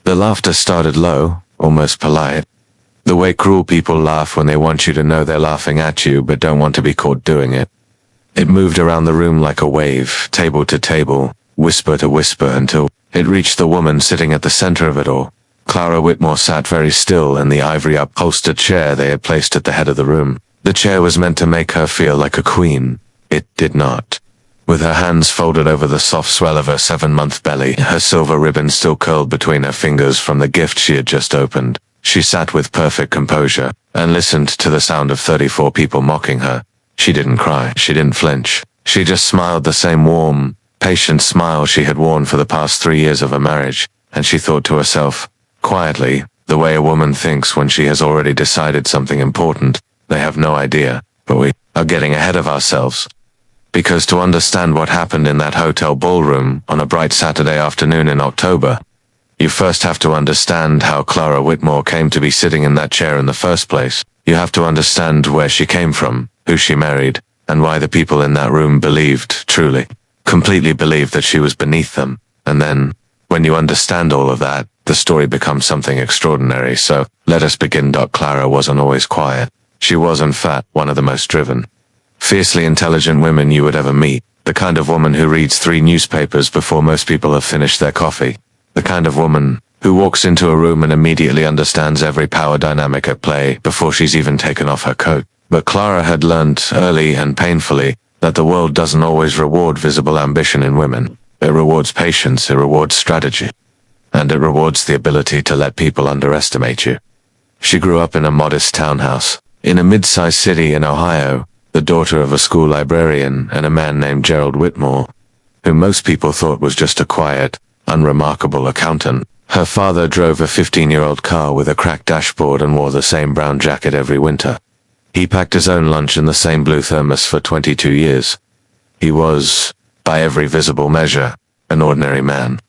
The laughter started low, almost polite. The way cruel people laugh when they want you to know they're laughing at you but don't want to be caught doing it. It moved around the room like a wave, table to table, whisper to whisper, until it reached the woman sitting at the center of it all. Clara Whitmore sat very still in the ivory upholstered chair they had placed at the head of the room. The chair was meant to make her feel like a queen. It did not. With her hands folded over the soft swell of her 7-month belly, her silver ribbon still curled between her fingers from the gift she had just opened, she sat with perfect composure, and listened to the sound of 34 people mocking her. She didn't cry, she didn't flinch. She just smiled the same warm, patient smile she had worn for the past 3 years of her marriage, and she thought to herself, quietly, the way a woman thinks when she has already decided something important. They have no idea, but we are getting ahead of ourselves. Because to understand what happened in that hotel ballroom on a bright Saturday afternoon in October, you first have to understand how Clara Whitmore came to be sitting in that chair in the first place. You have to understand where she came from, who she married, and why the people in that room believed, truly, completely believed that she was beneath them. And then, when you understand all of that, the story becomes something extraordinary. So, let us begin. Clara wasn't always quiet. She was, in fact, one of the most driven, fiercely intelligent women you would ever meet. The kind of woman who reads 3 newspapers before most people have finished their coffee. The kind of woman who walks into a room and immediately understands every power dynamic at play before she's even taken off her coat. But Clara had learned, early and painfully, that the world doesn't always reward visible ambition in women. It rewards patience, it rewards strategy, and it rewards the ability to let people underestimate you. She grew up in a modest townhouse, in a mid-sized city in Ohio, the daughter of a school librarian and a man named Gerald Whitmore, who most people thought was just a quiet, unremarkable accountant. Her father drove a 15-year-old car with a cracked dashboard and wore the same brown jacket every winter. He packed his own lunch in the same blue thermos for 22 years. He was, by every visible measure, an ordinary man.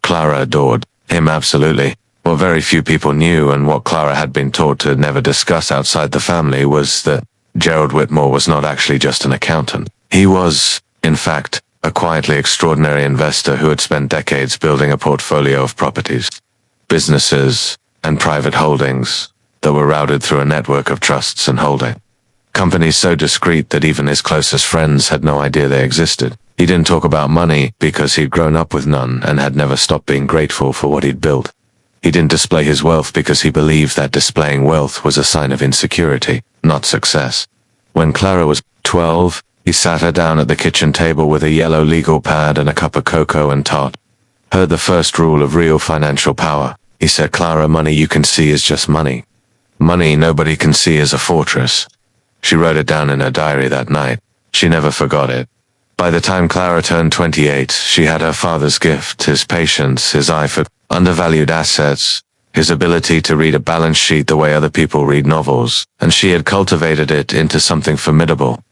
Clara adored him absolutely. What very few people knew, and what Clara had been taught to never discuss outside the family, was that Gerald Whitmore was not actually just an accountant. He was, in fact, a quietly extraordinary investor who had spent decades building a portfolio of properties, businesses, and private holdings that were routed through a network of trusts and holding companies so discreet that even his closest friends had no idea they existed. He didn't talk about money because he'd grown up with none and had never stopped being grateful for what he'd built. He didn't display his wealth because he believed that displaying wealth was a sign of insecurity, not success. When Clara was 12, he sat her down at the kitchen table with a yellow legal pad and a cup of cocoa and taught her the first rule of real financial power. He said, "Clara, money you can see is just money. Money nobody can see is a fortress." She wrote it down in her diary that night. She never forgot it. By the time Clara turned 28, she had her father's gift, his patience, his eye for undervalued assets, his ability to read a balance sheet the way other people read novels, and she had cultivated it into something formidable.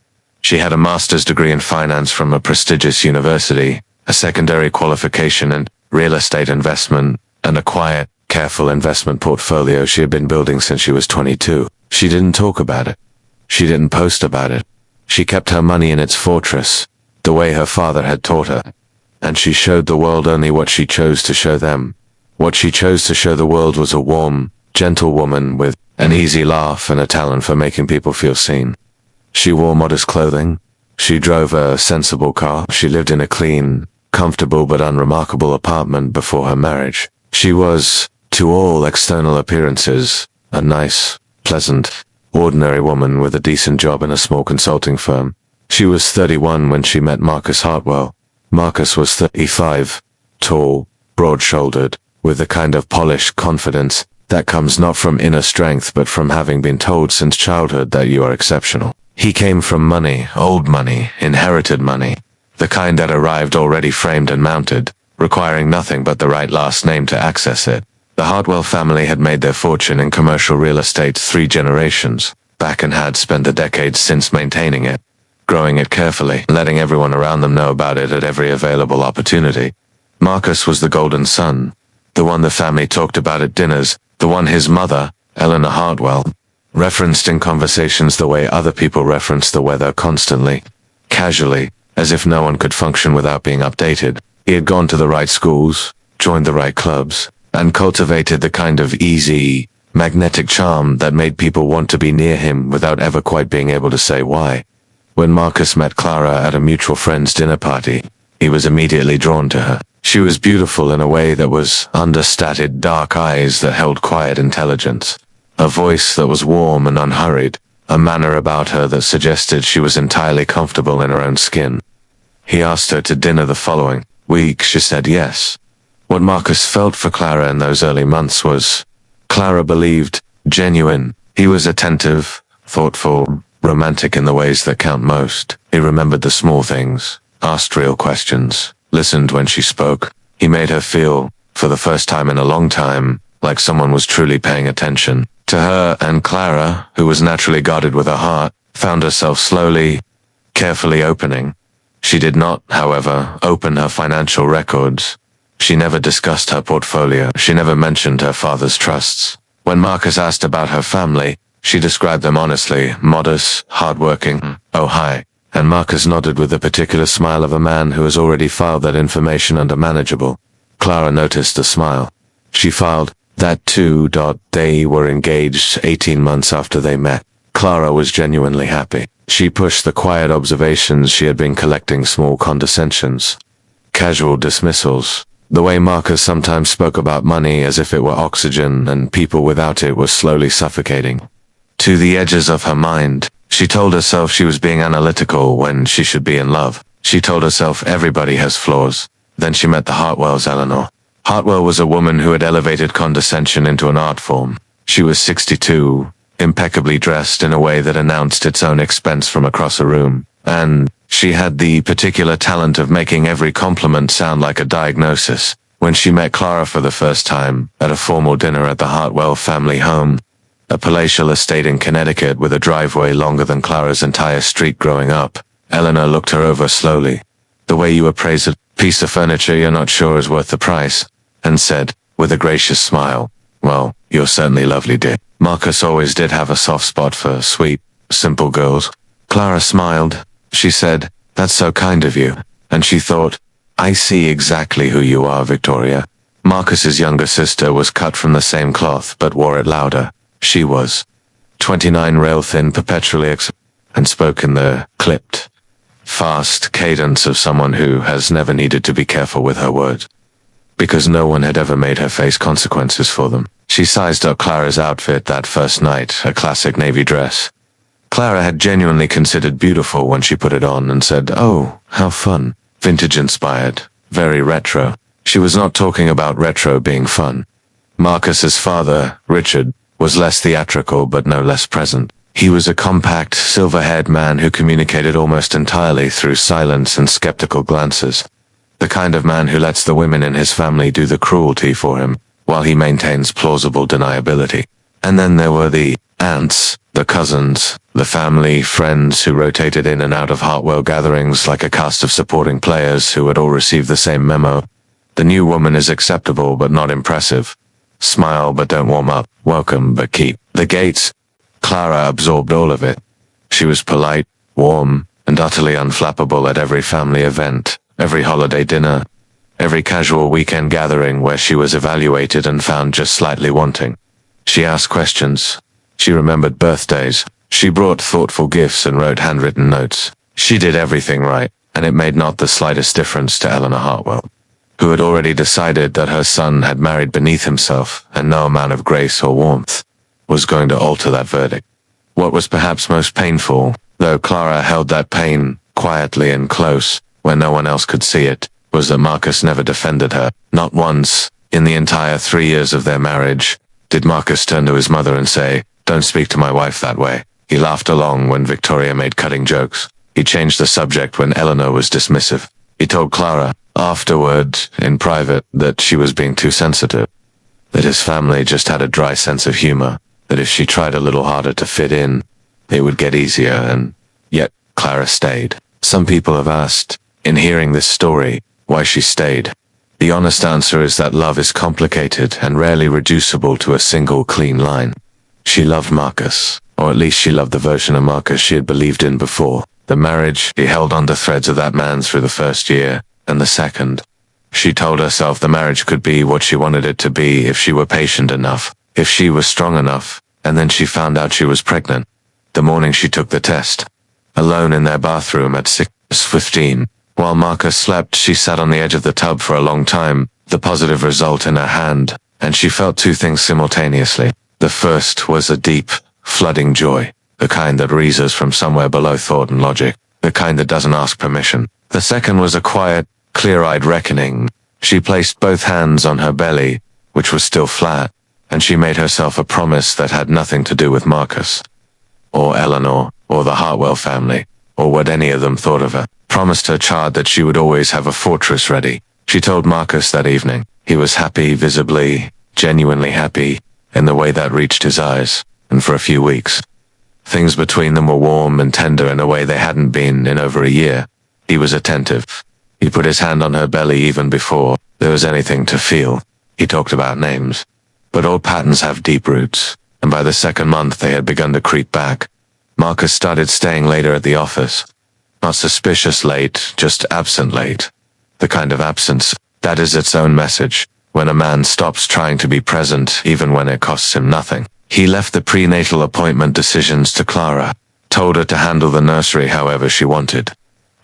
She had a master's degree in finance from a prestigious university, a secondary qualification in real estate investment, and a quiet, careful investment portfolio she had been building since she was 22. She didn't talk about it. She didn't post about it. She kept her money in its fortress, the way her father had taught her. And she showed the world only what she chose to show them. What she chose to show the world was a warm, gentle woman with an easy laugh and a talent for making people feel seen. She wore modest clothing. She drove a sensible car. She lived in a clean, comfortable but unremarkable apartment before her marriage. She was, to all external appearances, a nice, pleasant, ordinary woman with a decent job in a small consulting firm. She was 31 when she met Marcus Hartwell. Marcus was 35, tall, broad-shouldered, with the kind of polished confidence that comes not from inner strength but from having been told since childhood that you are exceptional. He came from money, old money, inherited money, the kind that arrived already framed and mounted, requiring nothing but the right last name to access it. The Hartwell family had made their fortune in commercial real estate 3 generations back and had spent the decades since maintaining it, growing it carefully, letting everyone around them know about it at every available opportunity. Marcus was the golden son, the one the family talked about at dinners, the one his mother, Eleanor Hartwell, referenced in conversations the way other people reference the weather constantly, casually, as if no one could function without being updated. He had gone to the right schools, joined the right clubs, and cultivated the kind of easy, magnetic charm that made people want to be near him without ever quite being able to say why. When Marcus met Clara at a mutual friend's dinner party, he was immediately drawn to her. She was beautiful in a way that was understated, dark eyes that held quiet intelligence, a voice that was warm and unhurried, a manner about her that suggested she was entirely comfortable in her own skin. He asked her to dinner the following week. She said yes. What Marcus felt for Clara in those early months was, Clara believed, genuine. He was attentive, thoughtful, romantic in the ways that count most. He remembered the small things, asked real questions, listened when she spoke. He made her feel, for the first time in a long time, like someone was truly paying attention to her, and Clara, who was naturally guarded with her heart, found herself slowly, carefully opening. She did not, however, open her financial records. She never discussed her portfolio. She never mentioned her father's trusts. When Marcus asked about her family, she described them honestly, modest, hardworking. Oh, hi. And Marcus nodded with the particular smile of a man who has already filed that information under manageable. Clara noticed the smile. She filed that too. They were engaged 18 months after they met. Clara was genuinely happy. She pushed the quiet observations she had been collecting, small condescensions, casual dismissals. The way Marcus sometimes spoke about money as if it were oxygen and people without it were slowly suffocating. To the edges of her mind, she told herself she was being analytical when she should be in love. She told herself everybody has flaws. Then she met the Hartwells. Eleanor Hartwell was a woman who had elevated condescension into an art form. She was 62, impeccably dressed in a way that announced its own expense from across a room, and she had the particular talent of making every compliment sound like a diagnosis. When she met Clara for the first time, at a formal dinner at the Hartwell family home, a palatial estate in Connecticut with a driveway longer than Clara's entire street growing up, Eleanor looked her over slowly. The way you appraise a piece of furniture you're not sure is worth the price, and said, with a gracious smile, well, you're certainly lovely, dear. Marcus always did have a soft spot for sweet, simple girls. Clara smiled. She said, that's so kind of you. And she thought, I see exactly who you are, Victoria. Marcus's younger sister was cut from the same cloth but wore it louder. She was 29, rail-thin, perpetually and spoke in the clipped, fast cadence of someone who has never needed to be careful with her words, because no one had ever made her face consequences for them. She sized up Clara's outfit that first night, a classic navy dress. Clara had genuinely considered beautiful when she put it on and said, oh, how fun. Vintage-inspired, very retro. She was not talking about retro being fun. Marcus's father, Richard, was less theatrical but no less present. He was a compact, silver-haired man who communicated almost entirely through silence and skeptical glances. The kind of man who lets the women in his family do the cruelty for him, while he maintains plausible deniability. And then there were the aunts, the cousins, the family, friends who rotated in and out of Hartwell gatherings like a cast of supporting players who had all received the same memo. The new woman is acceptable but not impressive. Smile but don't warm up. Welcome but keep the gates. Clara absorbed all of it. She was polite, warm, and utterly unflappable at every family event, every holiday dinner, every casual weekend gathering where she was evaluated and found just slightly wanting. She asked questions. She remembered birthdays. She brought thoughtful gifts and wrote handwritten notes. She did everything right, and it made not the slightest difference to Eleanor Hartwell, who had already decided that her son had married beneath himself, and no amount of grace or warmth was going to alter that verdict. What was perhaps most painful, though Clara held that pain quietly and close, where no one else could see it, was that Marcus never defended her. Not once, in the entire 3 years of their marriage, did Marcus turn to his mother and say, don't speak to my wife that way. He laughed along when Victoria made cutting jokes. He changed the subject when Eleanor was dismissive. He told Clara, afterward, in private, that she was being too sensitive, that his family just had a dry sense of humor, that if she tried a little harder to fit in, it would get easier, and yet Clara stayed. Some people have asked, in hearing this story, why she stayed. The honest answer is that love is complicated and rarely reducible to a single clean line. She loved Marcus, or at least she loved the version of Marcus she had believed in before. The marriage, he held on to threads of that man through the first year, and the second. She told herself the marriage could be what she wanted it to be if she were patient enough, if she was strong enough, and then she found out she was pregnant. The morning she took the test. Alone in their bathroom at 6:15. While Marcus slept, she sat on the edge of the tub for a long time, the positive result in her hand, and she felt two things simultaneously. The first was a deep, flooding joy, the kind that reases from somewhere below thought and logic, the kind that doesn't ask permission. The second was a quiet, clear-eyed reckoning. She placed both hands on her belly, which was still flat, and she made herself a promise that had nothing to do with Marcus, or Eleanor, or the Hartwell family, or what any of them thought of her. Promised her child that she would always have a fortress ready. She told Marcus that evening. He was happy, visibly, genuinely happy, in the way that reached his eyes, and for a few weeks. Things between them were warm and tender in a way they hadn't been in over a year. He was attentive. He put his hand on her belly even before there was anything to feel. He talked about names. But old patterns have deep roots, and by the second month they had begun to creep back. Marcus started staying later at the office. Not suspicious late, just absent late. The kind of absence that is its own message, when a man stops trying to be present even when it costs him nothing. He left the prenatal appointment decisions to Clara, told her to handle the nursery however she wanted,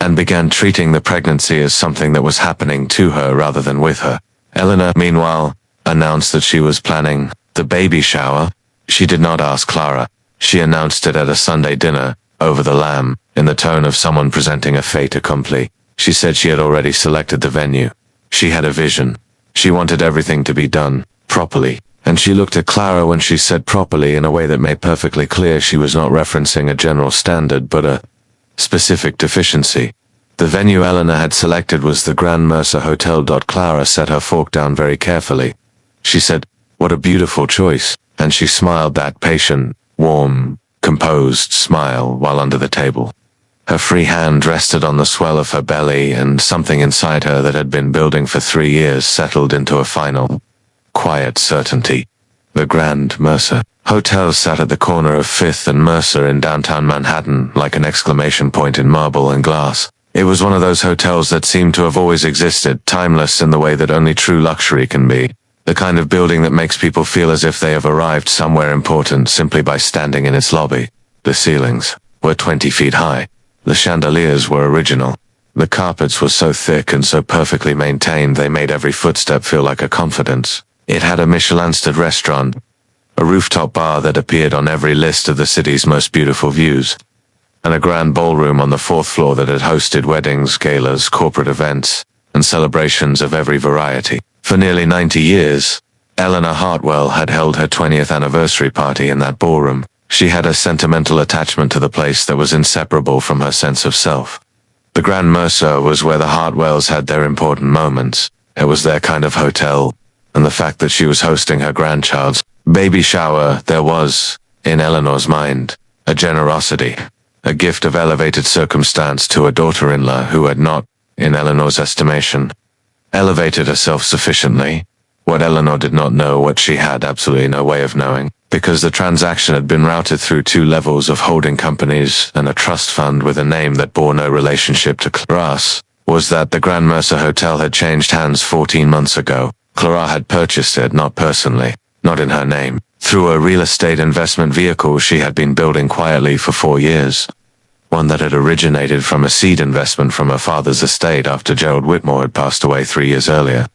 and began treating the pregnancy as something that was happening to her rather than with her. Eleanor, meanwhile, announced that she was planning the baby shower. She did not ask Clara. She announced it at a Sunday dinner, over the lamb, in the tone of someone presenting a fait accompli. She said she had already selected the venue. She had a vision. She wanted everything to be done properly, and she looked at Clara when she said properly in a way that made perfectly clear she was not referencing a general standard but a specific deficiency. The venue Eleanor had selected was the Grand Mercer Hotel. Clara set her fork down very carefully. She said, "What a beautiful choice," and she smiled that patient, warm, composed smile while under the table. Her free hand rested on the swell of her belly, and something inside her that had been building for 3 years settled into a final, quiet certainty. The Grand Mercer Hotel sat at the corner of 5th and Mercer in downtown Manhattan, like an exclamation point in marble and glass. It was one of those hotels that seemed to have always existed, timeless in the way that only true luxury can be. The kind of building that makes people feel as if they have arrived somewhere important simply by standing in its lobby. The ceilings were 20 feet high. The chandeliers were original. The carpets were so thick and so perfectly maintained they made every footstep feel like a confidence. It had a Michelin-starred restaurant, a rooftop bar that appeared on every list of the city's most beautiful views, and a grand ballroom on the 4th floor that had hosted weddings, galas, corporate events, and celebrations of every variety. For nearly 90 years, Eleanor Hartwell had held her 20th anniversary party in that ballroom. She had a sentimental attachment to the place that was inseparable from her sense of self. The Grand Mercer was where the Hartwells had their important moments. It was their kind of hotel, and the fact that she was hosting her grandchild's baby shower, there was, in Eleanor's mind, a generosity, a gift of elevated circumstance to a daughter-in-law who had not, in Eleanor's estimation, elevated herself sufficiently. What Eleanor did not know, what she had absolutely no way of knowing, because the transaction had been routed through 2 levels of holding companies and a trust fund with a name that bore no relationship to Clara's, was that the Grand Mercer Hotel had changed hands 14 months ago. Clara had purchased it, not personally, not in her name, through a real estate investment vehicle she had been building quietly for 4 years. One that had originated from a seed investment from her father's estate after Gerald Whitmore had passed away 3 years earlier,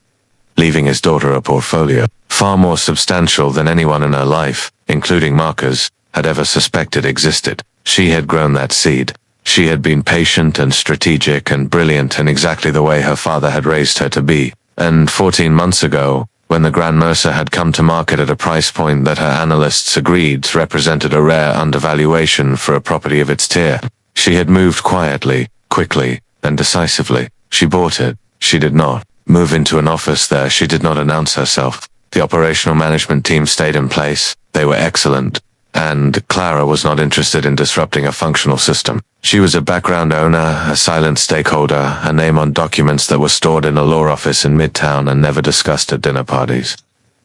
leaving his daughter a portfolio far more substantial than anyone in her life, including Marcus, had ever suspected existed. She had grown that seed. She had been patient and strategic and brilliant in exactly the way her father had raised her to be. And 14 months ago, when the Grand Mercer had come to market at a price point that her analysts agreed represented a rare undervaluation for a property of its tier, she had moved quietly, quickly, and decisively. She bought it. She did not move into an office there. She did not announce herself. The operational management team stayed in place. They were excellent. And Clara was not interested in disrupting a functional system. She was a background owner, a silent stakeholder, a name on documents that were stored in a law office in Midtown and never discussed at dinner parties.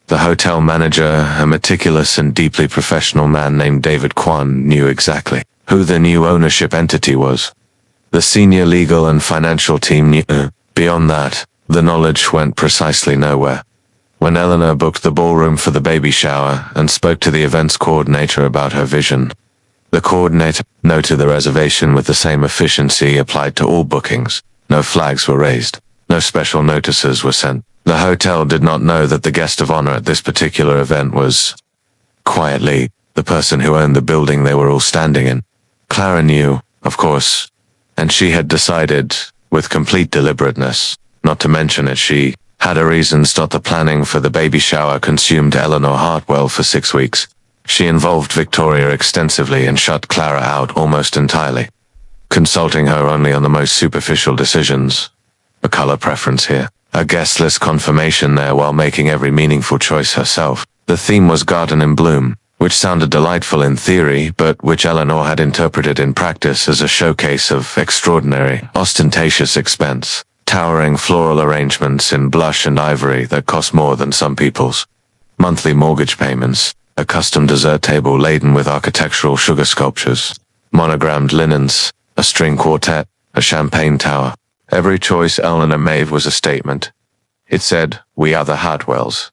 The hotel manager, a meticulous and deeply professional man named David Kwan, knew exactly who the new ownership entity was. The senior legal and financial team knew. Beyond that, The knowledge went precisely nowhere. When Eleanor booked the ballroom for the baby shower and spoke to the events coordinator about her vision, the coordinator noted the reservation with the same efficiency applied to all bookings. No flags were raised. No special notices were sent. The hotel did not know that the guest of honor at this particular event was, quietly, the person who owned the building they were all standing in. Clara knew, of course, and she had decided, with complete deliberateness, not to mention it. She had her reasons not the planning for the baby shower consumed Eleanor Hartwell for 6 weeks. She involved Victoria extensively and shut Clara out almost entirely, consulting her only on the most superficial decisions. A color preference here, a guest-list confirmation there, while making every meaningful choice herself. The theme was Garden in Bloom, which sounded delightful in theory, but which Eleanor had interpreted in practice as a showcase of extraordinary, ostentatious expense. Towering floral arrangements in blush and ivory that cost more than some people's monthly mortgage payments, a custom dessert table laden with architectural sugar sculptures, monogrammed linens, a string quartet, a champagne tower. Every choice Eleanor made was a statement. It said, "We are the Hartwells.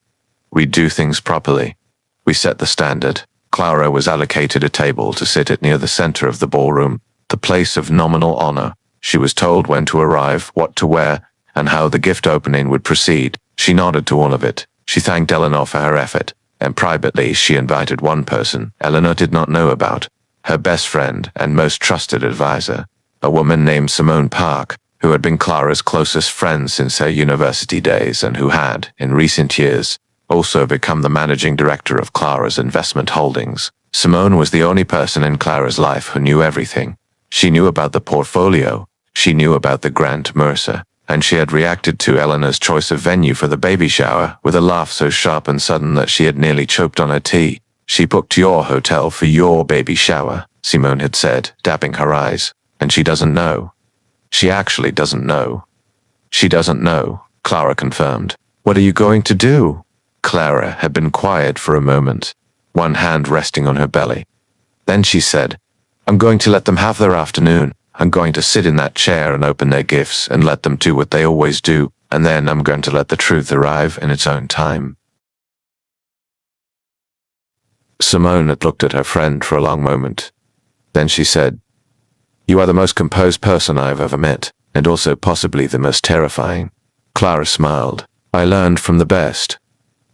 We do things properly. We set the standard." Clara was allocated a table to sit at near the center of the ballroom, the place of nominal honor. She was told when to arrive, what to wear, and how the gift opening would proceed. She nodded to all of it. She thanked Eleanor for her effort, and privately she invited one person Eleanor did not know about, her best friend and most trusted advisor, a woman named Simone Park, who had been Clara's closest friend since her university days and who had, in recent years, also become the managing director of Clara's investment holdings. Simone was the only person in Clara's life who knew everything. She knew about the portfolio, she knew about the Grand Mercer, and she had reacted to Eleanor's choice of venue for the baby shower with a laugh so sharp and sudden that she had nearly choked on her tea. "She booked your hotel for your baby shower," Simone had said, dabbing her eyes, "and she doesn't know. She actually doesn't know." "She doesn't know," Clara confirmed. "What are you going to do?" Clara had been quiet for a moment, one hand resting on her belly. Then she said, "I'm going to let them have their afternoon. I'm going to sit in that chair and open their gifts and let them do what they always do, and then I'm going to let the truth arrive in its own time." Simone had looked at her friend for a long moment. Then she said, "You are the most composed person I have ever met, and also possibly the most terrifying." Clara smiled. "I learned from the best."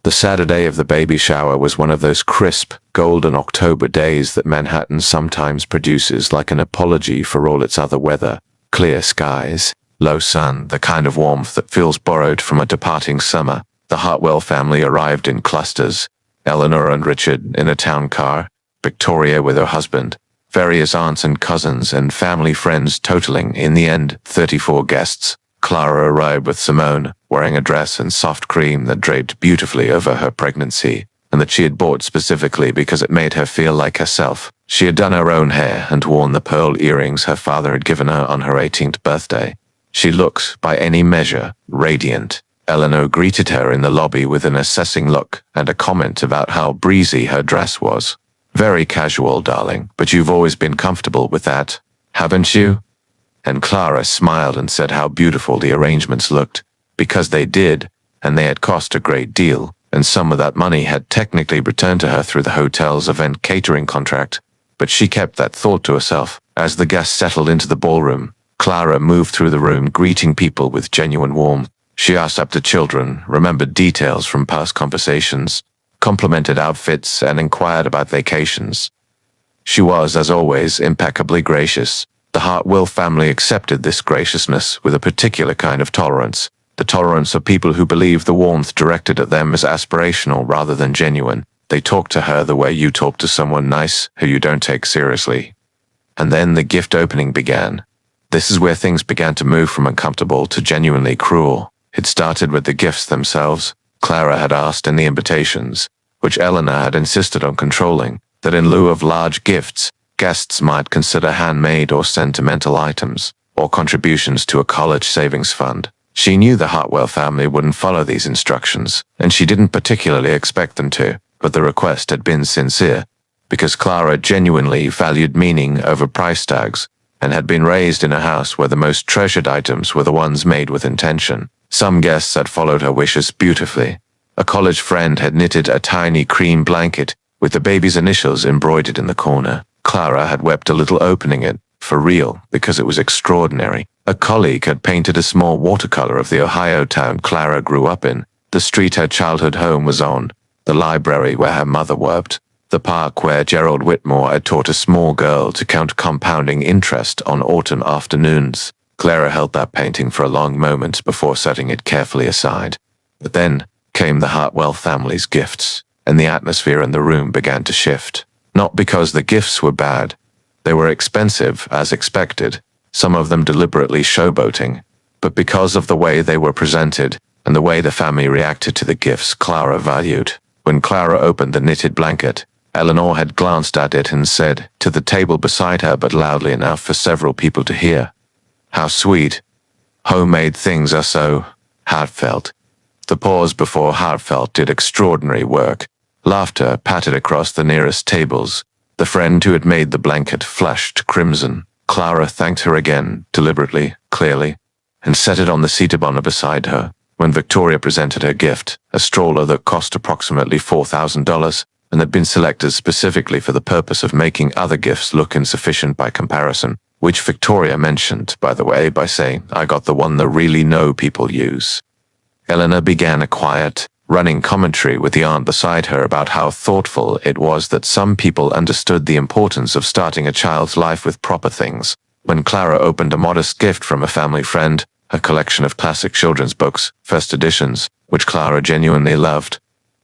The Saturday of the baby shower was one of those crisp, golden October days that Manhattan sometimes produces, like an apology for all its other weather. Clear skies, low sun, the kind of warmth that feels borrowed from a departing summer. The Hartwell family arrived in clusters, Eleanor and Richard in a town car, Victoria with her husband, various aunts and cousins and family friends, totaling, in the end, 34 guests. Clara arrived with Simone, wearing a dress and soft cream that draped beautifully over her pregnancy, and that she had bought specifically because it made her feel like herself. She had done her own hair and worn the pearl earrings her father had given her on her 18th birthday. She looked, by any measure, radiant. Eleanor greeted her in the lobby with an assessing look and a comment about how breezy her dress was. "Very casual, darling, but you've always been comfortable with that, haven't you?" And Clara smiled and said how beautiful the arrangements looked, because they did, and they had cost a great deal, and some of that money had technically returned to her through the hotel's event catering contract. But she kept that thought to herself. As the guests settled into the ballroom, Clara moved through the room greeting people with genuine warmth. She asked up to children, remembered details from past conversations, complimented outfits, and inquired about vacations. She was, as always, impeccably gracious. The Hartwell family accepted this graciousness with a particular kind of tolerance, the tolerance of people who believe the warmth directed at them is aspirational rather than genuine. They talked to her the way you talk to someone nice who you don't take seriously. And then the gift opening began. This is where things began to move from uncomfortable to genuinely cruel. It started with the gifts themselves. Clara had asked in the invitations, which Eleanor had insisted on controlling, that in lieu of large gifts, guests might consider handmade or sentimental items, or contributions to a college savings fund. She knew the Hartwell family wouldn't follow these instructions, and she didn't particularly expect them to, but the request had been sincere, because Clara genuinely valued meaning over price tags, and had been raised in a house where the most treasured items were the ones made with intention. Some guests had followed her wishes beautifully. A college friend had knitted a tiny cream blanket with the baby's initials embroidered in the corner. Clara had wept a little opening it, for real, because it was extraordinary. A colleague had painted a small watercolor of the Ohio town Clara grew up in, the street her childhood home was on, the library where her mother worked, the park where Gerald Whitmore had taught a small girl to count compounding interest on autumn afternoons. Clara held that painting for a long moment before setting it carefully aside. But then came the Hartwell family's gifts, and the atmosphere in the room began to shift. Not because the gifts were bad. They were expensive, as expected, some of them deliberately showboating, but because of the way they were presented and the way the family reacted to the gifts Clara valued. When Clara opened the knitted blanket, Eleanor had glanced at it and said, to the table beside her but loudly enough for several people to hear, "How sweet. Homemade things are so heartfelt." The pause before heartfelt did extraordinary work. Laughter pattered across the nearest tables. The friend who had made the blanket flushed crimson. Clara thanked her again, deliberately, clearly, and set it on the seat-a-bonnet beside her. When Victoria presented her gift, a stroller that cost approximately $4,000 and had been selected specifically for the purpose of making other gifts look insufficient by comparison, which Victoria mentioned, by the way, by saying, "I got the one that really no people use." Eleanor began a quiet, running commentary with the aunt beside her about how thoughtful it was that some people understood the importance of starting a child's life with proper things. When Clara opened a modest gift from a family friend, a collection of classic children's books, first editions, which Clara genuinely loved,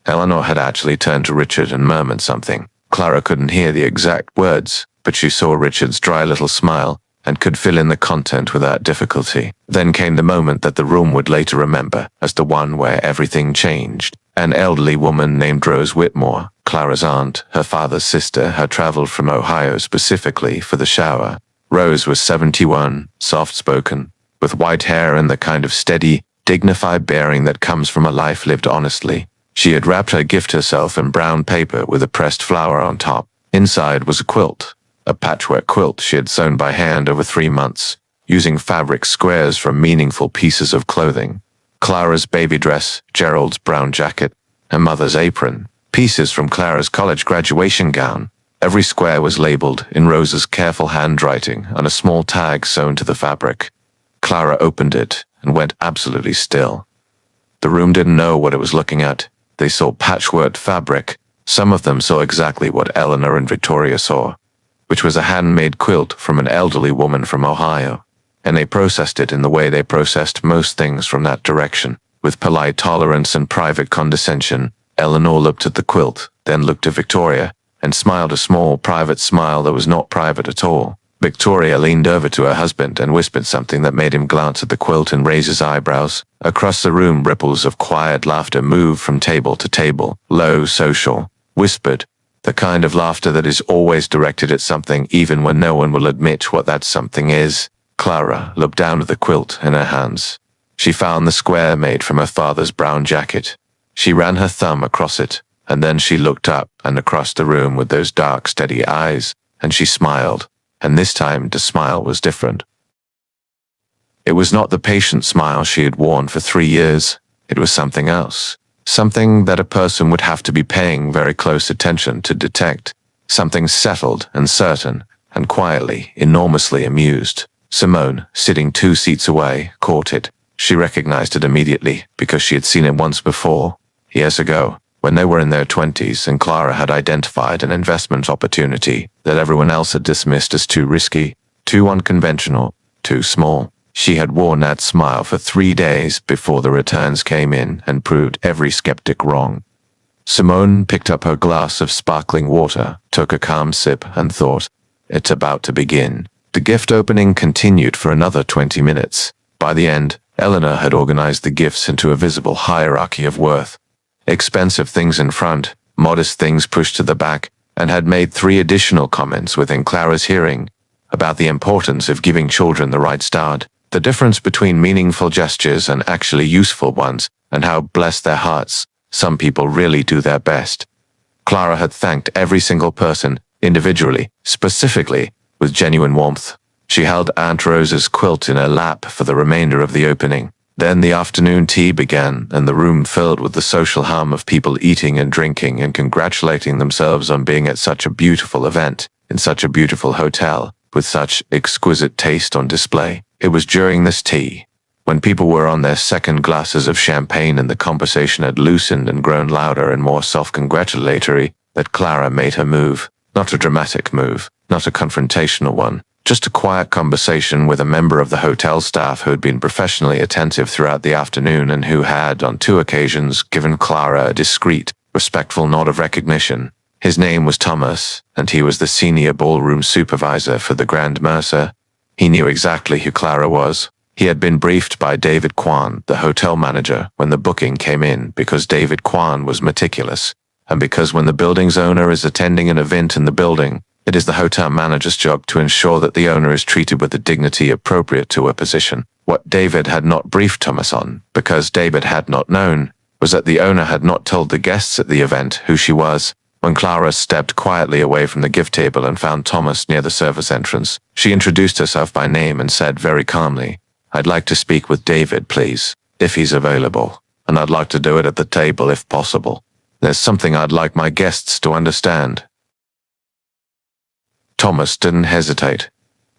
Eleanor had actually turned to Richard and murmured something. Clara couldn't hear the exact words, but she saw Richard's dry little smile and could fill in the content without difficulty. Then came the moment that the room would later remember as the one where everything changed. An elderly woman named Rose Whitmore, Clara's aunt, her father's sister, had traveled from Ohio specifically for the shower. Rose was 71, soft-spoken, with white hair and the kind of steady, dignified bearing that comes from a life lived honestly. She had wrapped her gift herself in brown paper with a pressed flower on top. Inside was a quilt, a patchwork quilt she had sewn by hand over 3 months, using fabric squares from meaningful pieces of clothing. Clara's baby dress, Gerald's brown jacket, her mother's apron, pieces from Clara's college graduation gown. Every square was labeled in Rose's careful handwriting on a small tag sewn to the fabric. Clara opened it and went absolutely still. The room didn't know what it was looking at. They saw patchwork fabric. Some of them saw exactly what Eleanor and Victoria saw, which was a handmade quilt from an elderly woman from Ohio. And they processed it in the way they processed most things from that direction. With polite tolerance and private condescension, Eleanor looked at the quilt, then looked at Victoria, and smiled a small, private smile that was not private at all. Victoria leaned over to her husband and whispered something that made him glance at the quilt and raise his eyebrows. Across the room, ripples of quiet laughter moved from table to table, low, social, whispered, the kind of laughter that is always directed at something even when no one will admit what that something is. Clara looked down at the quilt in her hands. She found the square made from her father's brown jacket. She ran her thumb across it, and then she looked up and across the room with those dark, steady eyes, and she smiled. And this time the smile was different. It was not the patient smile she had worn for 3 years. It was something else. Something that a person would have to be paying very close attention to detect. Something settled and certain, and quietly, enormously amused. Simone, sitting 2 seats away, caught it. She recognized it immediately because she had seen it once before, years ago, when they were in their 20s and Clara had identified an investment opportunity that everyone else had dismissed as too risky, too unconventional, too small. She had worn that smile for 3 days before the returns came in and proved every skeptic wrong. Simone picked up her glass of sparkling water, took a calm sip, and thought, "It's about to begin." The gift opening continued for another 20 minutes. By the end, Eleanor had organized the gifts into a visible hierarchy of worth. Expensive things in front, modest things pushed to the back, and had made 3 additional comments within Clara's hearing about the importance of giving children the right start, the difference between meaningful gestures and actually useful ones, and how, bless their hearts, some people really do their best. Clara had thanked every single person, individually, specifically, with genuine warmth. She held Aunt Rose's quilt in her lap for the remainder of the opening. Then the afternoon tea began, and the room filled with the social hum of people eating and drinking and congratulating themselves on being at such a beautiful event, in such a beautiful hotel, with such exquisite taste on display. It was during this tea, when people were on their second glasses of champagne and the conversation had loosened and grown louder and more self-congratulatory, that Clara made her move. Not a dramatic move, not a confrontational one, just a quiet conversation with a member of the hotel staff who had been professionally attentive throughout the afternoon and who had, on 2 occasions, given Clara a discreet, respectful nod of recognition. His name was Thomas, and he was the senior ballroom supervisor for the Grand Mercer. He knew exactly who Clara was. He had been briefed by David Kwan, the hotel manager, when the booking came in, because David Kwan was meticulous, and because when the building's owner is attending an event in the building, it is the hotel manager's job to ensure that the owner is treated with the dignity appropriate to her position. What David had not briefed Thomas on, because David had not known, was that the owner had not told the guests at the event who she was. When Clara stepped quietly away from the gift table and found Thomas near the service entrance, she introduced herself by name and said very calmly, "I'd like to speak with David, please, if he's available, and I'd like to do it at the table if possible. There's something I'd like my guests to understand." Thomas didn't hesitate.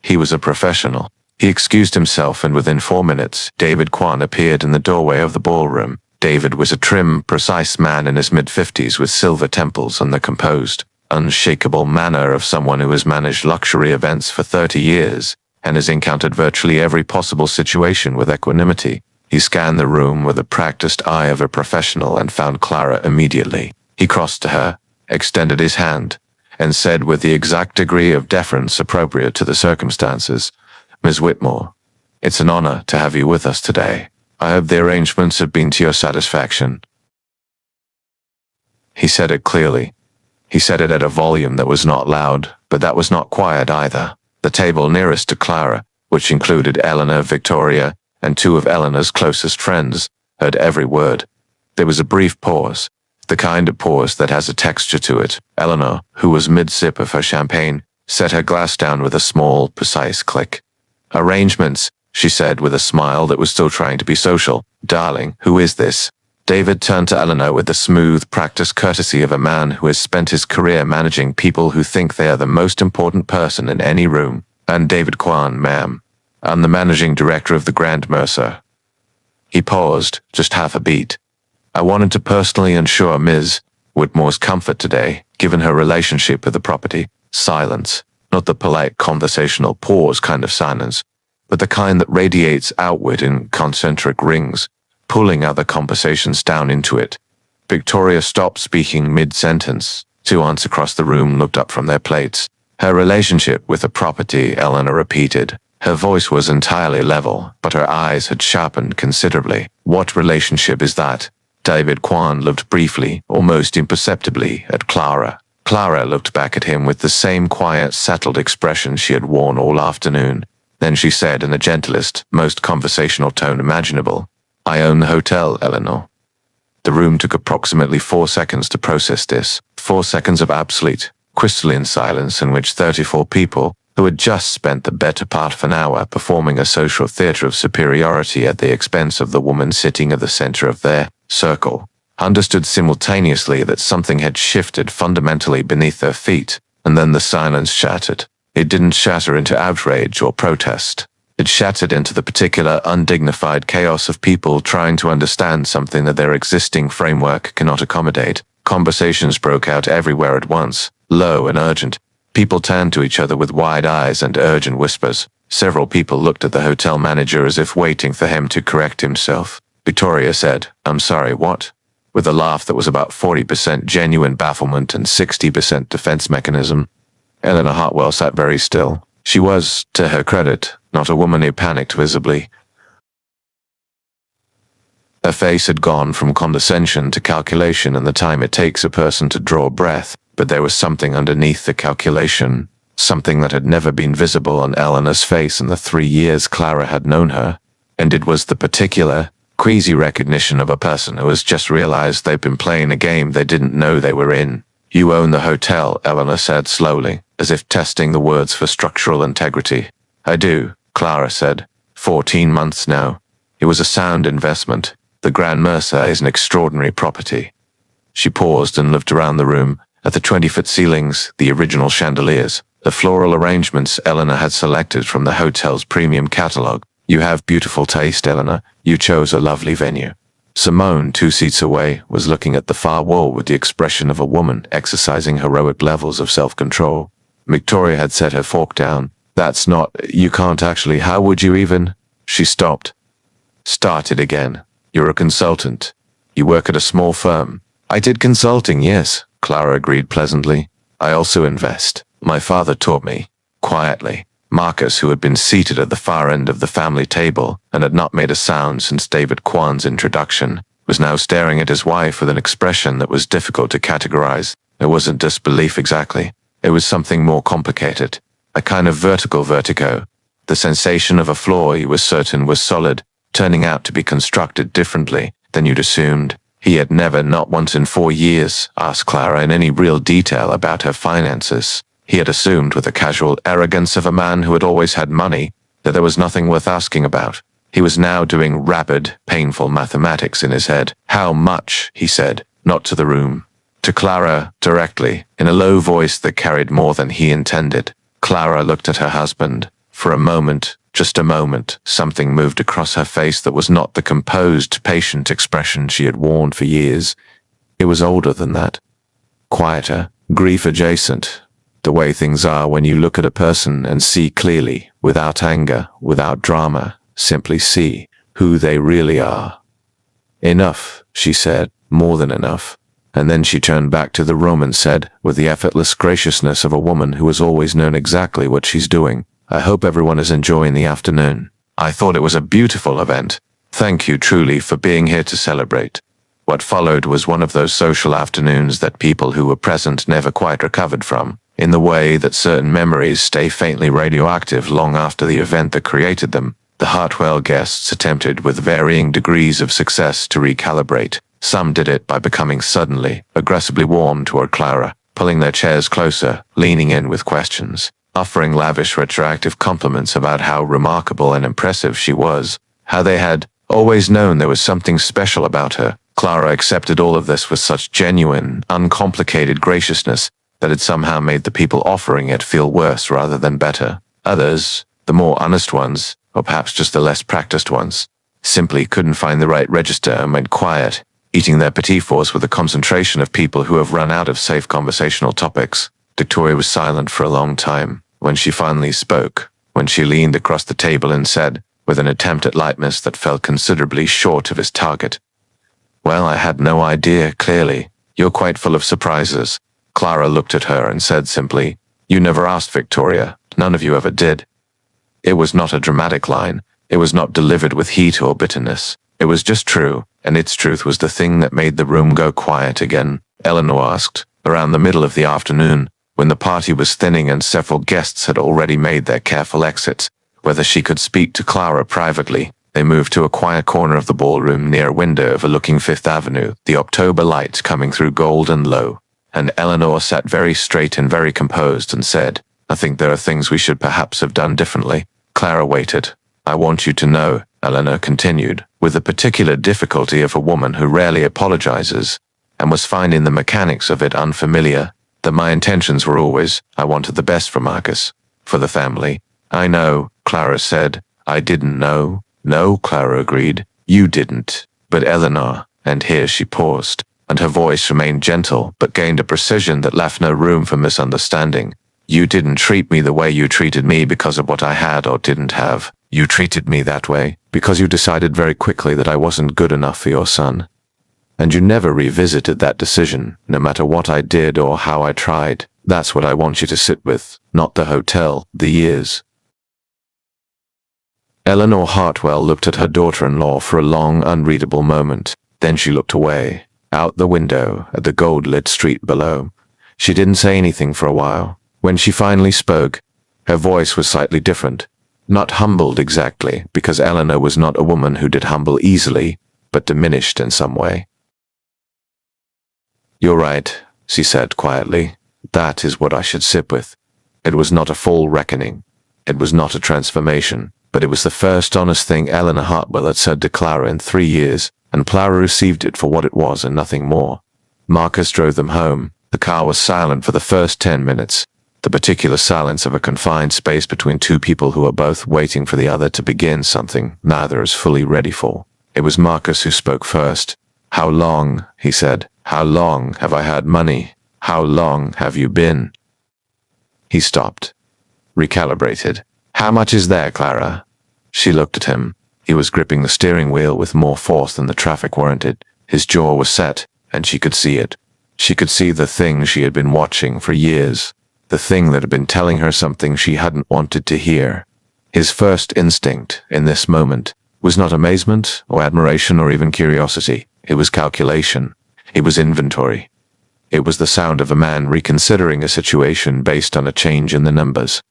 He was a professional. He excused himself, and within 4 minutes, David Kwan appeared in the doorway of the ballroom. David was a trim, precise man in his mid-50s with silver temples and the composed, unshakable manner of someone who has managed luxury events for 30 years and has encountered virtually every possible situation with equanimity. He scanned the room with the practiced eye of a professional and found Clara immediately. He crossed to her, extended his hand, and said with the exact degree of deference appropriate to the circumstances, "Miss Whitmore, it's an honor to have you with us today. I hope the arrangements have been to your satisfaction." He said it clearly. He said it at a volume that was not loud, but that was not quiet either. The table nearest to Clara, which included Eleanor, Victoria, and 2 of Eleanor's closest friends, heard every word. There was a brief pause, the kind of pause that has a texture to it. Eleanor, who was mid-sip of her champagne, set her glass down with a small, precise click. "Arrangements," she said with a smile that was still trying to be social. "Darling, who is this?" David turned to Eleanor with the smooth, practiced courtesy of a man who has spent his career managing people who think they are the most important person in any room. "And David Kwan, ma'am. I'm the managing director of the Grand Mercer." He paused, just half a beat. "I wanted to personally ensure Ms. Whitmore's comfort today, given her relationship with the property." Silence, not the polite conversational pause kind of silence, but the kind that radiates outward in concentric rings, pulling other conversations down into it. Victoria stopped speaking mid-sentence. 2 aunts across the room looked up from their plates. "Her relationship with the property," Eleanor repeated. Her voice was entirely level, but her eyes had sharpened considerably. "What relationship is that?" David Kwan looked briefly, almost imperceptibly, at Clara. Clara looked back at him with the same quiet, settled expression she had worn all afternoon. Then she said in the gentlest, most conversational tone imaginable, "I own the hotel, Eleanor." The room took approximately 4 seconds to process this. 4 seconds of absolute, crystalline silence in which 34 people, who had just spent the better part of an hour performing a social theater of superiority at the expense of the woman sitting at the center of their circle, understood simultaneously that something had shifted fundamentally beneath their feet, and then the silence shattered. It didn't shatter into outrage or protest. It shattered into the particular undignified chaos of people trying to understand something that their existing framework cannot accommodate. Conversations broke out everywhere at once, low and urgent. People turned to each other with wide eyes and urgent whispers. Several people looked at the hotel manager as if waiting for him to correct himself. Victoria said, "I'm sorry, what?" with a laugh that was about 40% genuine bafflement and 60% defense mechanism. Eleanor Hartwell sat very still. She was, to her credit, not a woman who panicked visibly. Her face had gone from condescension to calculation in the time it takes a person to draw breath, but there was something underneath the calculation, something that had never been visible on Eleanor's face in the 3 years Clara had known her, and it was the particular, queasy recognition of a person who has just realized they've been playing a game they didn't know they were in. "You own the hotel," Eleanor said slowly, as if testing the words for structural integrity. I do, Clara said. 14 months now. It was a sound investment. The Grand Mercer is an extraordinary property. She paused and looked around the room, at the 20-foot ceilings, the original chandeliers, the floral arrangements Eleanor had selected from the hotel's premium catalogue. You have beautiful taste, Eleanor. You chose a lovely venue. Simone, 2 seats away, was looking at the far wall with the expression of a woman exercising heroic levels of self-control. Victoria had set her fork down. That's not, you can't actually, how would you even? She stopped. Started again. You're a consultant. You work at a small firm. I did consulting, yes, Clara agreed pleasantly. I also invest. My father taught me. Quietly. Marcus, who had been seated at the far end of the family table and had not made a sound since David Kwan's introduction, was now staring at his wife with an expression that was difficult to categorize. It wasn't disbelief exactly. It was something more complicated. A kind of vertigo. The sensation of a floor he was certain was solid, turning out to be constructed differently than you'd assumed. He had never, not once in 4 years, asked Clara in any real detail about her finances. He had assumed with the casual arrogance of a man who had always had money that there was nothing worth asking about. He was now doing rapid, painful mathematics in his head. How much, he said, not to the room. To Clara, directly, in a low voice that carried more than he intended. Clara looked at her husband. For a moment, just a moment, something moved across her face that was not the composed, patient expression she had worn for years. It was older than that. Quieter, grief-adjacent. The way things are when you look at a person and see clearly, without anger, without drama, simply see who they really are. Enough, she said, more than enough. And then she turned back to the room and said, with the effortless graciousness of a woman who has always known exactly what she's doing, I hope everyone is enjoying the afternoon. I thought it was a beautiful event. Thank you truly for being here to celebrate. What followed was one of those social afternoons that people who were present never quite recovered from, in the way that certain memories stay faintly radioactive long after the event that created them. The Hartwell guests attempted with varying degrees of success to recalibrate. Some did it by becoming suddenly, aggressively warm toward Clara, pulling their chairs closer, leaning in with questions, offering lavish retroactive compliments about how remarkable and impressive she was, how they had always known there was something special about her. Clara accepted all of this with such genuine, uncomplicated graciousness that it somehow made the people offering it feel worse rather than better. Others, the more honest ones, or perhaps just the less practiced ones, simply couldn't find the right register and went quiet, eating their petit fours with a concentration of people who have run out of safe conversational topics. Victoria was silent for a long time. When she finally spoke, when she leaned across the table and said, with an attempt at lightness that fell considerably short of his target, "Well, I had no idea, clearly. You're quite full of surprises." Clara looked at her and said simply, "You never asked, Victoria. None of you ever did." It was not a dramatic line. It was not delivered with heat or bitterness. It was just true, and its truth was the thing that made the room go quiet again. Eleanor asked, around the middle of the afternoon, when the party was thinning and several guests had already made their careful exits, whether she could speak to Clara privately. They moved to a quiet corner of the ballroom near a window overlooking Fifth Avenue, the October light coming through gold and low. And Eleanor sat very straight and very composed and said, "I think there are things we should perhaps have done differently." Clara waited. "I want you to know," Eleanor continued, with the particular difficulty of a woman who rarely apologizes, and was finding the mechanics of it unfamiliar, that my intentions were always, I wanted the best for Marcus, for the family. "I know," Clara said. "I didn't know." "No," Clara agreed. "You didn't." But Eleanor, and here she paused, and her voice remained gentle but gained a precision that left no room for misunderstanding. "You didn't treat me the way you treated me because of what I had or didn't have. You treated me that way because you decided very quickly that I wasn't good enough for your son. And you never revisited that decision, no matter what I did or how I tried. That's what I want you to sit with, not the hotel, the years." Eleanor Hartwell looked at her daughter-in-law for a long, unreadable moment. Then she looked away, out the window, at the gold-lit street below. She didn't say anything for a while. When she finally spoke, her voice was slightly different. Not humbled exactly, because Eleanor was not a woman who did humble easily, but diminished in some way. "You're right," she said quietly. "That is what I should sit with." It was not a full reckoning. It was not a transformation, but it was the first honest thing Eleanor Hartwell had said to Clara in 3 years, and Clara received it for what it was and nothing more. Marcus drove them home. The car was silent for the first 10 minutes, the particular silence of a confined space between two people who are both waiting for the other to begin something neither is fully ready for. It was Marcus who spoke first. "How long," he said, "how long have I had money? How long have you been?" He stopped, recalibrated. "How much is there, Clara?" She looked at him. He was gripping the steering wheel with more force than the traffic warranted. His jaw was set, and she could see it. She could see the thing she had been watching for years, the thing that had been telling her something she hadn't wanted to hear. His first instinct, in this moment, was not amazement or admiration or even curiosity. It was calculation. It was inventory. It was the sound of a man reconsidering a situation based on a change in the numbers.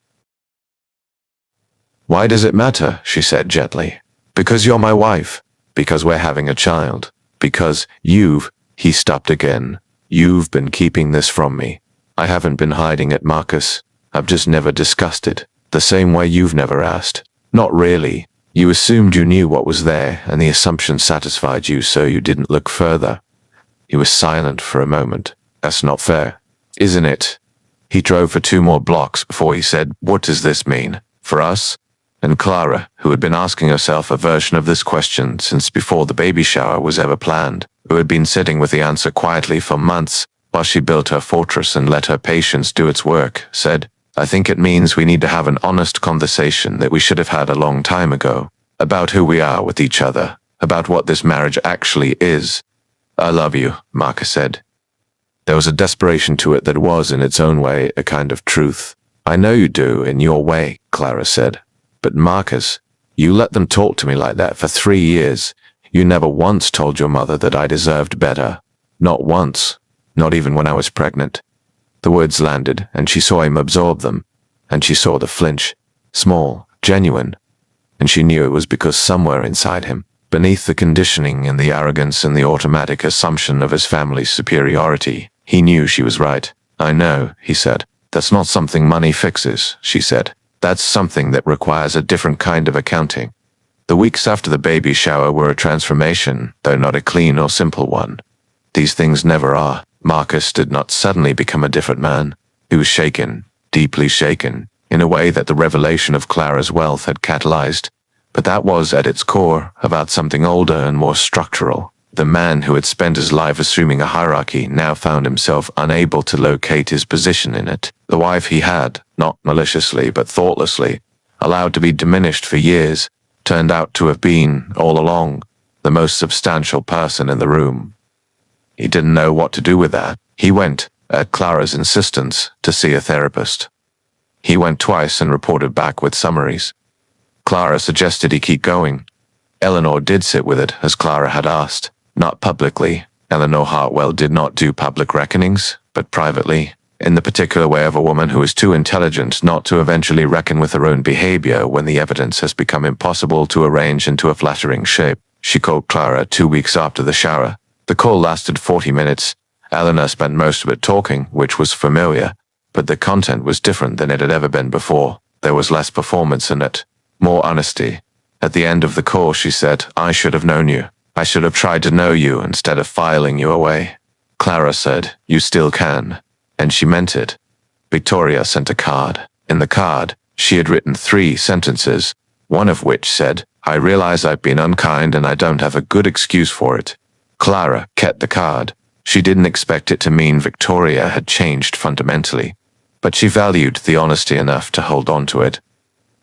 "Why does it matter?" she said gently. "Because you're my wife. Because we're having a child. Because he stopped again. "You've been keeping this from me. I haven't been hiding it, Marcus. I've just never discussed it. The same way you've never asked. Not really. You assumed you knew what was there, and the assumption satisfied you, so you didn't look further." He was silent for a moment. "That's not fair, isn't it?" He drove for 2 more blocks before he said, "What does this mean? For us?" And Clara, who had been asking herself a version of this question since before the baby shower was ever planned, who had been sitting with the answer quietly for months while she built her fortress and let her patience do its work, said, "I think it means we need to have an honest conversation that we should have had a long time ago, about who we are with each other, about what this marriage actually is." "I love you," Marcus said. There was a desperation to it that was, in its own way, a kind of truth. "I know you do, in your way," Clara said. "But Marcus, you let them talk to me like that for 3 years. You never once told your mother that I deserved better. Not once. Not even when I was pregnant." The words landed, and she saw him absorb them, and she saw the flinch. Small, genuine. And she knew it was because somewhere inside him, beneath the conditioning and the arrogance and the automatic assumption of his family's superiority, he knew she was right. "I know," he said. "That's not something money fixes," she said. "That's something that requires a different kind of accounting." The weeks after the baby shower were a transformation, though not a clean or simple one. These things never are. Marcus did not suddenly become a different man. He was shaken, deeply shaken, in a way that the revelation of Clara's wealth had catalyzed. But that was, at its core, about something older and more structural. The man who had spent his life assuming a hierarchy now found himself unable to locate his position in it. The wife he had, not maliciously but thoughtlessly, allowed to be diminished for years, turned out to have been, all along, the most substantial person in the room. He didn't know what to do with that. He went, at Clara's insistence, to see a therapist. He went twice and reported back with summaries. Clara suggested he keep going. Eleanor did sit with it, as Clara had asked. Not publicly. Eleanor Hartwell did not do public reckonings, but privately, in the particular way of a woman who is too intelligent not to eventually reckon with her own behavior when the evidence has become impossible to arrange into a flattering shape. She called Clara 2 weeks after the shower. The call lasted 40 minutes. Eleanor spent most of it talking, which was familiar, but the content was different than it had ever been before. There was less performance in it, more honesty. At the end of the call, she said, "I should have known you. I should have tried to know you instead of filing you away." Clara said, "You still can." And she meant it. Victoria sent a card. In the card, she had written 3 sentences, one of which said, "I realize I've been unkind and I don't have a good excuse for it." Clara kept the card. She didn't expect it to mean Victoria had changed fundamentally, but she valued the honesty enough to hold on to it.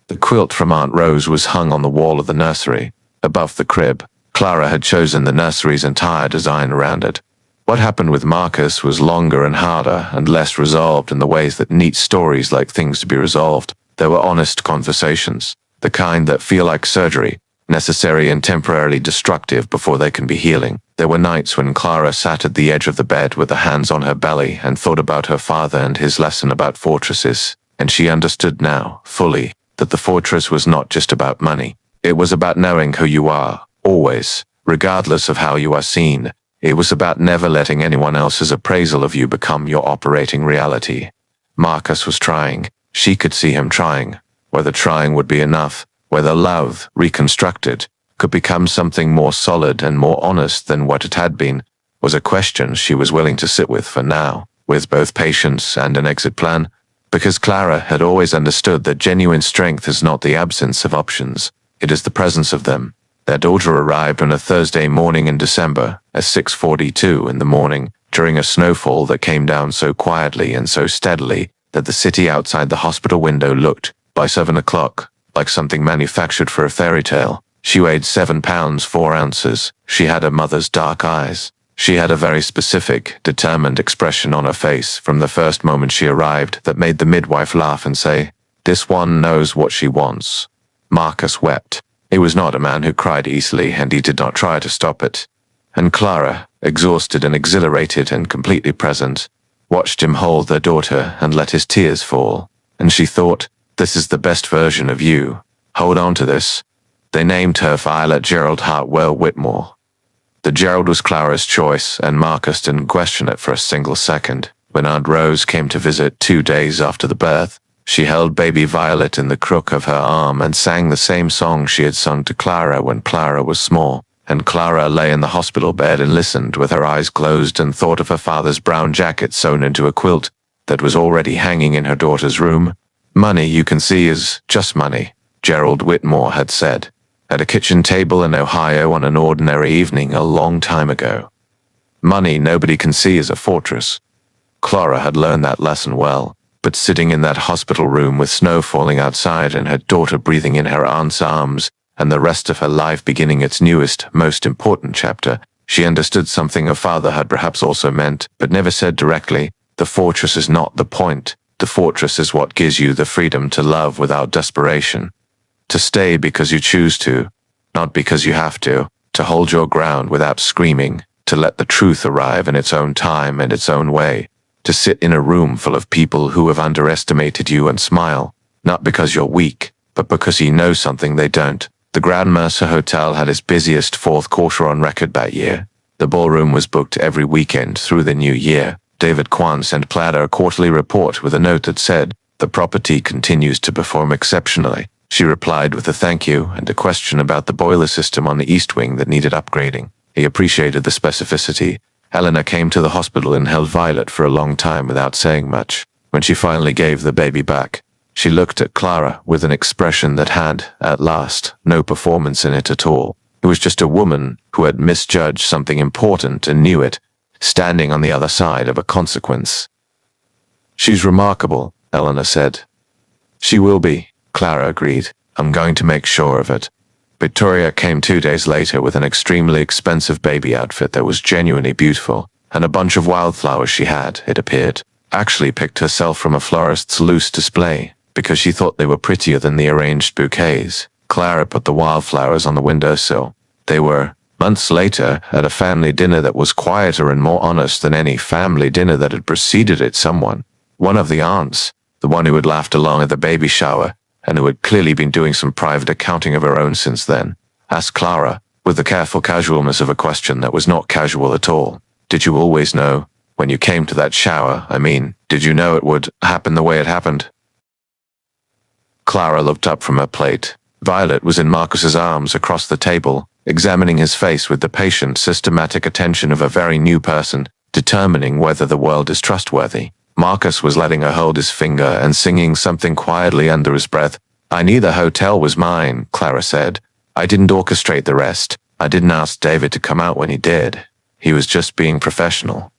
The quilt from Aunt Rose was hung on the wall of the nursery, above the crib. Clara had chosen the nursery's entire design around it. What happened with Marcus was longer and harder and less resolved in the ways that neat stories like things to be resolved. There were honest conversations, the kind that feel like surgery, necessary and temporarily destructive before they can be healing. There were nights when Clara sat at the edge of the bed with her hands on her belly and thought about her father and his lesson about fortresses, and she understood now, fully, that the fortress was not just about money. It was about knowing who you are, always, regardless of how you are seen. It was about never letting anyone else's appraisal of you become your operating reality. Marcus was trying. She could see him trying. whether trying would be enough, whether love, reconstructed, could become something more solid and more honest than what it had been, was a question she was willing to sit with for now, with both patience and an exit plan, because Clara had always understood that genuine strength is not the absence of options, it is the presence of them. Their daughter arrived on a Thursday morning in December, at 6:42 in the morning, during a snowfall that came down so quietly and so steadily that the city outside the hospital window looked, by 7 o'clock, like something manufactured for a fairy tale. She weighed 7 pounds 4 ounces. She had her mother's dark eyes. She had a very specific, determined expression on her face from the first moment she arrived that made the midwife laugh and say, "This one knows what she wants." Marcus wept. He was not a man who cried easily, and he did not try to stop it. And Clara, exhausted and exhilarated and completely present, watched him hold their daughter and let his tears fall. And she thought, "This is the best version of you. Hold on to this." They named her Violet Gerald Hartwell Whitmore. The Gerald was Clara's choice, and Marcus didn't question it for a single second. When Aunt Rose came to visit 2 days after the birth, she held baby Violet in the crook of her arm and sang the same song she had sung to Clara when Clara was small. And Clara lay in the hospital bed and listened with her eyes closed and thought of her father's brown jacket sewn into a quilt that was already hanging in her daughter's room. "Money, you can see, is just money," Gerald Whitmore had said, at a kitchen table in Ohio on an ordinary evening a long time ago. Money nobody can see is a fortress. Clara had learned that lesson well, but sitting in that hospital room with snow falling outside and her daughter breathing in her aunt's arms, and the rest of her life beginning its newest, most important chapter, she understood something her father had perhaps also meant, but never said directly. The fortress is not the point. The fortress is what gives you the freedom to love without desperation. To stay because you choose to, not because you have to hold your ground without screaming, to let the truth arrive in its own time and its own way, to sit in a room full of people who have underestimated you and smile, not because you're weak, but because you know something they don't. The Grand Mercer Hotel had its busiest fourth quarter on record that year. The ballroom was booked every weekend through the new year. David Kwan sent Clara a quarterly report with a note that said, "The property continues to perform exceptionally." She replied with a thank you and a question about the boiler system on the east wing that needed upgrading. He appreciated the specificity. Eleanor came to the hospital and held Violet for a long time without saying much. When she finally gave the baby back, she looked at Clara with an expression that had, at last, no performance in it at all. It was just a woman who had misjudged something important and knew it, standing on the other side of a consequence. "She's remarkable," Eleanor said. "She will be," Clara agreed. "I'm going to make sure of it." Victoria came 2 days later with an extremely expensive baby outfit that was genuinely beautiful, and a bunch of wildflowers she had, it appeared, actually picked herself from a florist's loose display, because she thought they were prettier than the arranged bouquets. Clara put the wildflowers on the windowsill. They were, months later, at a family dinner that was quieter and more honest than any family dinner that had preceded it. One of the aunts, the one who had laughed along at the baby shower, and who had clearly been doing some private accounting of her own since then, asked Clara, with the careful casualness of a question that was not casual at all, "Did you always know, when you came to that shower, did you know it would happen the way it happened?" Clara looked up from her plate. Violet was in Marcus's arms across the table, examining his face with the patient, systematic attention of a very new person, determining whether the world is trustworthy. Marcus was letting her hold his finger and singing something quietly under his breath. "I knew the hotel was mine," Clara said. "I didn't orchestrate the rest. I didn't ask David to come out when he did. He was just being professional."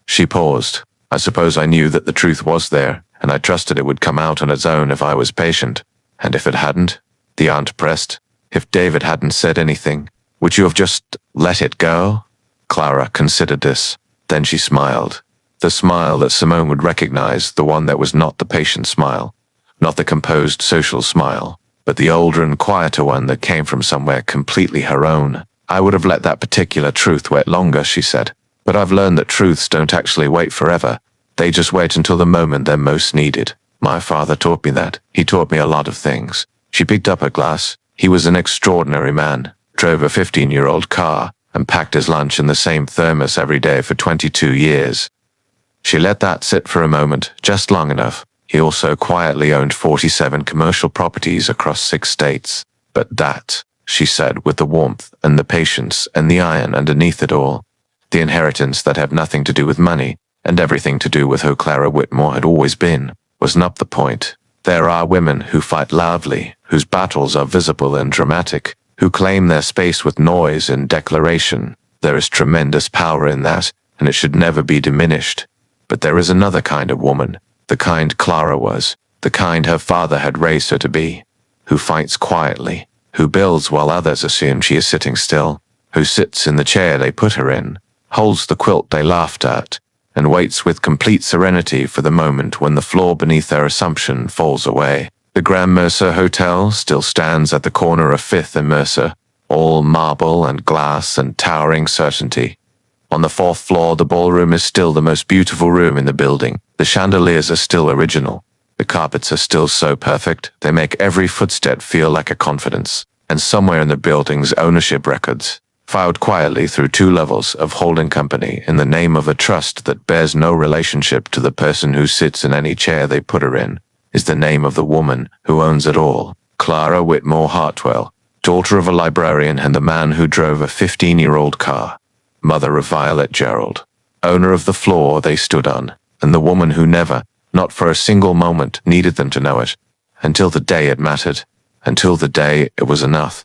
She paused. "I suppose I knew that the truth was there, and I trusted it would come out on its own if I was patient. And if it hadn't?" The aunt pressed. "If David hadn't said anything, would you have just let it go?" Clara considered this. Then she smiled. The smile that Simone would recognize, the one that was not the patient smile, not the composed social smile, but the older and quieter one that came from somewhere completely her own. "I would have let that particular truth wait longer," she said. "But I've learned that truths don't actually wait forever. They just wait until the moment they're most needed. My father taught me that. He taught me a lot of things." She picked up her glass. He was an extraordinary man, drove a 15-year-old car, and packed his lunch in the same thermos every day for 22 years. She let that sit for a moment, just long enough. He also quietly owned 47 commercial properties across 6 states. But that, she said with the warmth and the patience and the iron underneath it all, the inheritance that had nothing to do with money and everything to do with who Clara Whitmore had always been, was not the point. There are women who fight loudly, whose battles are visible and dramatic, who claim their space with noise and declaration. There is tremendous power in that, and it should never be diminished. But there is another kind of woman, the kind Clara was, the kind her father had raised her to be, who fights quietly, who builds while others assume she is sitting still, who sits in the chair they put her in, holds the quilt they laughed at, and waits with complete serenity for the moment when the floor beneath their assumption falls away. The Grand Mercer Hotel still stands at the corner of 5th and Mercer, all marble and glass and towering certainty. On the 4th floor, the ballroom is still the most beautiful room in the building. The chandeliers are still original. The carpets are still so perfect, they make every footstep feel like a confidence. And somewhere in the building's ownership records, filed quietly through 2 levels of holding company in the name of a trust that bears no relationship to the person who sits in any chair they put her in, is the name of the woman who owns it all. Clara Whitmore Hartwell, daughter of a librarian and the man who drove a 15-year-old car, mother of Violet Gerald, owner of the floor they stood on, and the woman who never, not for a single moment, needed them to know it, until the day it mattered, until the day it was enough.